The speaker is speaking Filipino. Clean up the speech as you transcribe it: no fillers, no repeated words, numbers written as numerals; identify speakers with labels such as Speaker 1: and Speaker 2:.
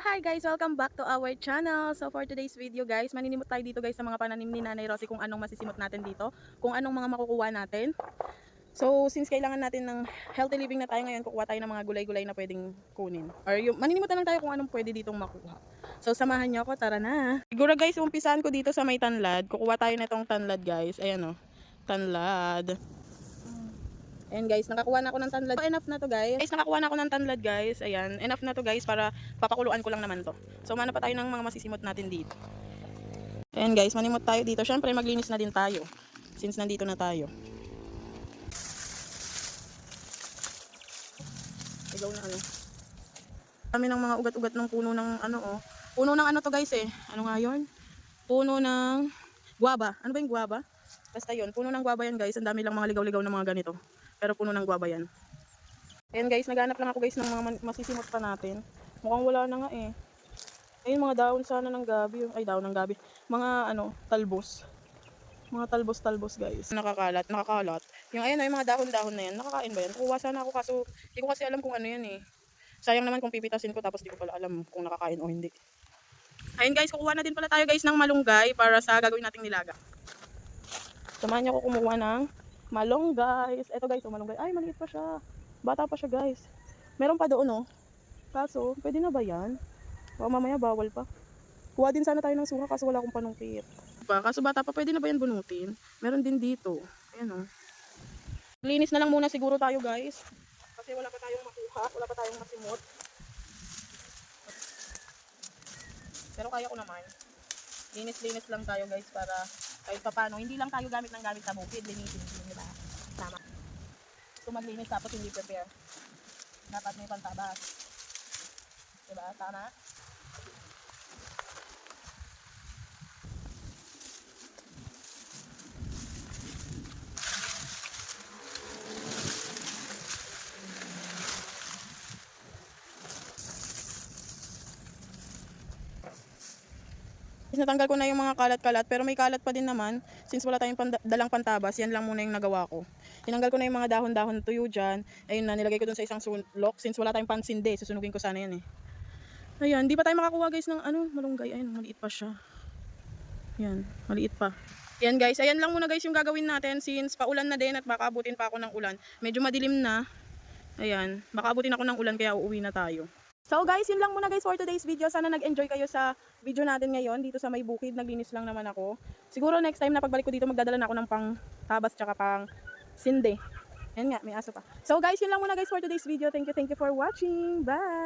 Speaker 1: Hi guys! Welcome back to our channel. So for today's video guys, maninimot tayo dito guys sa mga pananim ni Nanay Rosie kung anong masisimot natin dito, kung anong mga makukuha natin. So since kailangan natin ng healthy living na tayo ngayon, kukuha tayo ng mga gulay-gulay na pwedeng kunin. Or yung maninimutan lang tayo kung anong pwede ditong makuha. So samahan niyo ako, tara na! Siguro guys, umpisahan ko dito sa may tanlad. Kukuha tayo nitong tanlad guys. Ayan o, tanlad. Ayan guys, nakakuha na ako ng tanlad. So, enough na to guys. Nakakuha na ako ng tanlad guys. Ayan, enough na to guys para papakuluan ko lang naman to. So, mana pa tayo ng mga masisimot natin dito. Ayan guys, manimot tayo dito. Syempre, maglinis na din tayo. Since nandito na tayo. Igaw na ano. Kami ng mga ugat-ugat ng puno ng ano oh. Puno ng ano to guys eh. Ano nga yun? Puno ng guava. Ano ba yung guava? Basta yun, puno ng guava yan guys. Ang dami lang mga ligaw-ligaw na mga ganito. Pero puno ng guava yan. Ayan guys, naghanap lang ako guys ng mga masisimot pa natin. Mukhang wala na nga eh. Ayun mga dahon sana ng gabi. Ay dahon ng gabi. Mga ano, talbos. Mga talbos-talbos guys. Nakakalat. Yung ayun ay mga dahon-dahon na yan. Nakakain ba yan? Kukuha sana ako kaso hindi ko kasi alam kung ano yan eh. Sayang naman kung pipitasin ko tapos di ko pala alam kung nakakain o hindi. Ayun guys, kukuha na din pala tayo guys ng malunggay para sa gagawin nating nilaga. Samahan niyo ako kumuha ng malunggay. Ito guys, oh, malunggay. Ay, maliit pa siya. Bata pa siya guys. Meron pa doon oh. Kaso, pwede na ba yan? Baka mamaya bawal pa. Kuha din sana tayo ng suha kaso wala akong panungkit. Kaso bata pa, pwede na ba yan bunutin? Meron din dito. Ayan oh. Linis na lang muna siguro tayo guys. Kasi wala pa tayong makuha. Wala pa tayong masimot. Pero kaya ko naman. Linis-linis lang tayo guys para kahit pa paano. Hindi lang tayo gamit ng gamit sa bukid. Linisin. Diba? Tama. So maglinis tapos hindi prepare. Dapat may pantabas. Diba? Tama? Natanggal ko na yung mga kalat-kalat pero may kalat pa din naman since wala tayong dalang pantabas. Yan lang muna yung nagawa ko. Tinanggal ko na yung mga dahon-dahon tuyo dyan. Ayun na, nilagay ko dun sa isang sulok since wala tayong pansinde. Susunugin ko sana yan eh. Ayan, di pa tayo makakuha guys ng ano, malunggay. Ayun, maliit pa siya. Yan, maliit pa. Yan guys, ayan lang muna guys yung gagawin natin since paulan na din at baka abutin pa ako ng ulan. Medyo madilim na. Ayan, baka abutin ako ng ulan kaya uuwi na tayo. So guys, yun lang muna guys for today's video. Sana nag-enjoy kayo sa video natin ngayon. Dito sa may bukid, naglinis lang naman ako. Siguro next time na pagbalik ko dito, magdadala na ako ng pang tabas tsaka pang sinde. Ayan nga, may aso pa. So guys, yun lang muna guys for today's video. Thank you for watching. Bye!